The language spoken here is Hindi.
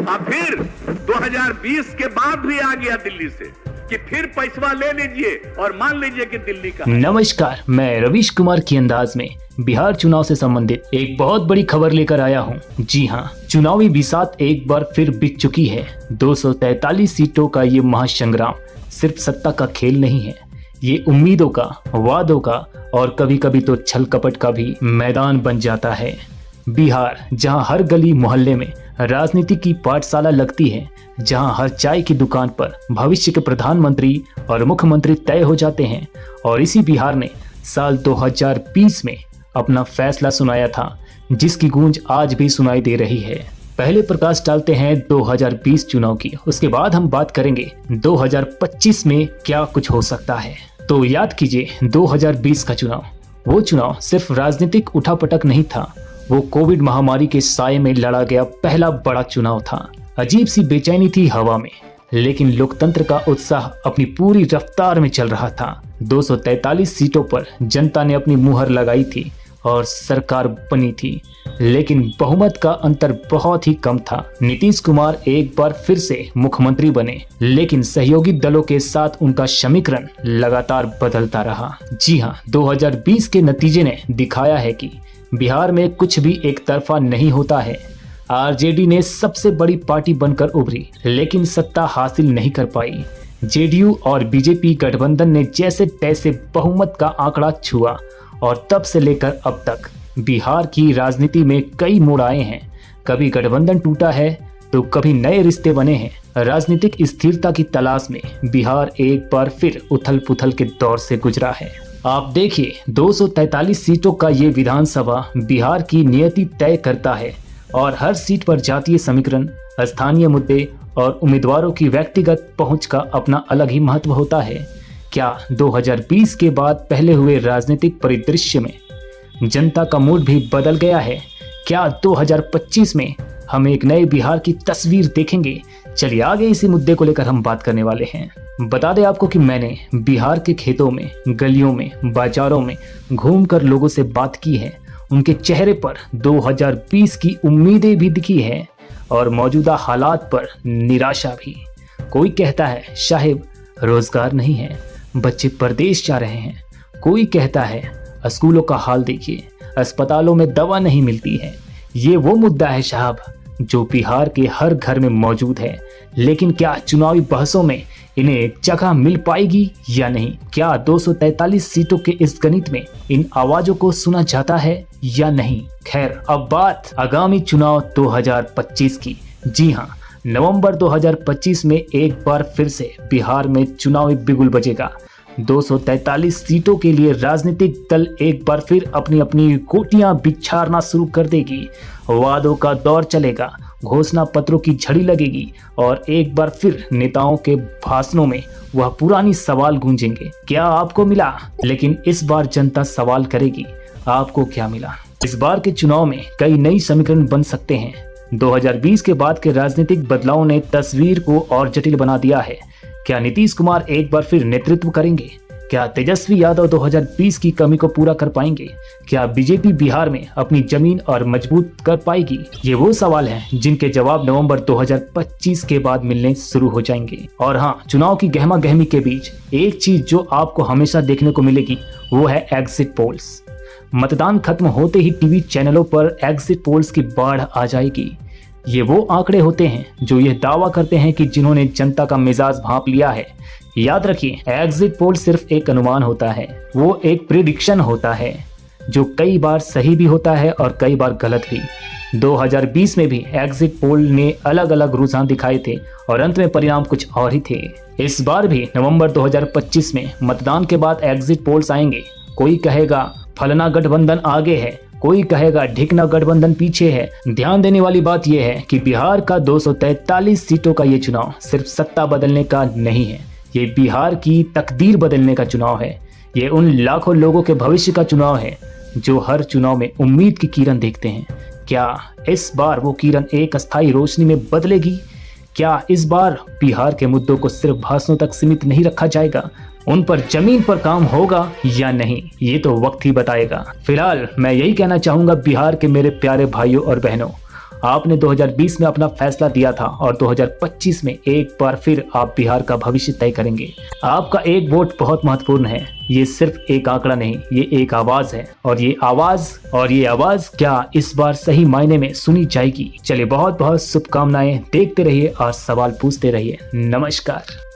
और फिर 2020 के बाद भी आ गया दिल्ली से कि फिर पैसा ले लीजिए और मान लीजिए कि दिल्ली का। नमस्कार, मैं रवीश कुमार की अंदाज में बिहार चुनाव से संबंधित एक बहुत बड़ी खबर लेकर आया हूं। जी हां, चुनावी बिसात एक बार फिर बिक चुकी है। 243 सीटों का ये महासंग्राम सिर्फ सत्ता का खेल नहीं है, ये उम्मीदों का, वादों का और कभी कभी तो छल कपट का भी मैदान बन जाता है। बिहार, जहां हर गली मोहल्ले में राजनीति की पाठशाला लगती है, जहां हर चाय की दुकान पर भविष्य के प्रधानमंत्री और मुख्यमंत्री तय हो जाते हैं, और इसी बिहार ने साल 2020 में अपना फैसला सुनाया था, जिसकी गूंज आज भी सुनाई दे रही है। पहले प्रकाश डालते हैं 2020 चुनाव की, उसके बाद हम बात करेंगे 2025 में क्या कुछ हो सकता है। तो याद कीजिए 2020 का चुनाव, वो चुनाव सिर्फ राजनीतिक उठापटक नहीं था, वो कोविड महामारी के साए में लड़ा गया पहला बड़ा चुनाव था। अजीब सी बेचैनी थी हवा में, लेकिन लोकतंत्र का उत्साह अपनी पूरी रफ्तार में चल रहा था। 243 सीटों पर जनता ने अपनी मुहर लगाई थी और सरकार बनी थी, लेकिन बहुमत का अंतर बहुत ही कम था। नीतीश कुमार एक बार फिर से मुख्यमंत्री बने, लेकिन सहयोगी दलों के साथ उनका समीकरण लगातार बदलता रहा। जी हां, 2020 के नतीजे ने दिखाया है कि बिहार में कुछ भी एक तरफा नहीं होता है। आरजेडी ने सबसे बड़ी पार्टी बनकर उभरी, लेकिन सत्ता हासिल नहीं कर पाई। जेडीयू और बीजेपी गठबंधन ने जैसे तैसे बहुमत का आंकड़ा छुआ, और तब से लेकर अब तक बिहार की राजनीति में कई मोड़ आए हैं। कभी गठबंधन टूटा है तो कभी नए रिश्ते बने हैं। राजनीतिक स्थिरता की तलाश में बिहार एक बार फिर उथल पुथल के दौर से गुजरा है। आप देखिए, 243 सीटों का ये विधानसभा बिहार की नियति तय करता है, और हर सीट पर जातीय समीकरण, स्थानीय मुद्दे और उम्मीदवारों की व्यक्तिगत पहुंच का अपना अलग ही महत्व होता है। क्या 2020 के बाद पहले हुए राजनीतिक परिदृश्य में जनता का मूड भी बदल गया है? क्या 2025 में हम एक नए बिहार की तस्वीर देखेंगे? चलिए आगे इसी मुद्दे को लेकर हम बात करने वाले हैं। बता दें आपको कि मैंने बिहार के खेतों में, गलियों में, बाजारों में घूमकर लोगों से बात की है। उनके चेहरे पर 2020 की उम्मीदें भी दिखी है और मौजूदा हालात पर निराशा भी। कोई कहता है साहिब रोजगार नहीं है, बच्चे परदेश जा रहे हैं। कोई कहता है स्कूलों का हाल देखिए, अस्पतालों में दवा नहीं मिलती है। ये वो मुद्दा है साहब जो बिहार के हर घर में मौजूद है, लेकिन क्या चुनावी बहसों में इन्हें जगह मिल पाएगी या नहीं? क्या 243 सीटों के इस गणित में इन आवाजों को सुना जाता है या नहीं? खैर, अब बात आगामी चुनाव 2025 की। जी हाँ, नवंबर 2025 में एक बार फिर से बिहार में चुनावी बिगुल बजेगा। 243 सीटों के लिए राजनीतिक दल एक बार फिर अपनी अपनी कोटियां बिछारना शुरू कर देगी। वादों का दौर चलेगा, घोषणा पत्रों की झड़ी लगेगी, और एक बार फिर नेताओं के भाषणों में वह पुरानी सवाल गूंजेंगे, क्या आपको मिला? लेकिन इस बार जनता सवाल करेगी, आपको क्या मिला? इस बार के चुनाव में कई नई समीकरण बन सकते हैं। 2020 के बाद के राजनीतिक बदलाव ने तस्वीर को और जटिल बना दिया है। क्या नीतीश कुमार एक बार फिर नेतृत्व करेंगे? क्या तेजस्वी यादव 2020 की कमी को पूरा कर पाएंगे? क्या बीजेपी बिहार में अपनी जमीन और मजबूत कर पाएगी? ये वो सवाल हैं जिनके जवाब नवंबर 2025 के बाद मिलने शुरू हो जाएंगे। और हाँ, चुनाव की गहमा गहमी के बीच एक चीज जो आपको हमेशा देखने को मिलेगी वो है एग्जिट पोल्स। मतदान खत्म होते ही टीवी चैनलों पर एग्जिट पोल्स की बाढ़ आ जाएगी। ये वो आंकड़े होते हैं जो ये दावा करते हैं कि जिन्होंने जनता का मिजाज भांप लिया है। याद रखिए, एग्जिट पोल सिर्फ एक अनुमान होता है, वो एक प्रिडिक्शन होता है जो कई बार सही भी होता है और कई बार गलत भी। 2020 में भी एग्जिट पोल ने अलग अलग रुझान दिखाए थे और अंत में परिणाम कुछ और ही थे। इस बार भी नवंबर 2025 में मतदान के बाद एग्जिट पोल्स आएंगे। कोई कहेगा फलना गठबंधन आगे है, कोई कहेगा ढिकना गठबंधन पीछे है। ध्यान देने वाली बात यह है कि बिहार का 243 सीटों का ये चुनाव सिर्फ सत्ता बदलने का नहीं है, ये बिहार की तकदीर बदलने का चुनाव है। ये उन लाखों लोगों के भविष्य का चुनाव है जो हर चुनाव में उम्मीद की किरण देखते हैं। क्या इस बार वो किरण एक अस्थायी रोशनी में बदलेगी? क्या इस बार बिहार के मुद्दों को सिर्फ भाषणों तक सीमित नहीं रखा जाएगा, उन पर जमीन पर काम होगा या नहीं, ये तो वक्त ही बताएगा। फिलहाल मैं यही कहना चाहूंगा बिहार के मेरे प्यारे भाइयों और बहनों, आपने 2020 में अपना फैसला दिया था और 2025 में एक बार फिर आप बिहार का भविष्य तय करेंगे। आपका एक वोट बहुत महत्वपूर्ण है। ये सिर्फ एक आंकड़ा नहीं, ये एक आवाज है और ये आवाज क्या इस बार सही मायने में सुनी जाएगी। चलिए बहुत बहुत शुभकामनाएं, देखते रहिए और सवाल पूछते रहिए। नमस्कार।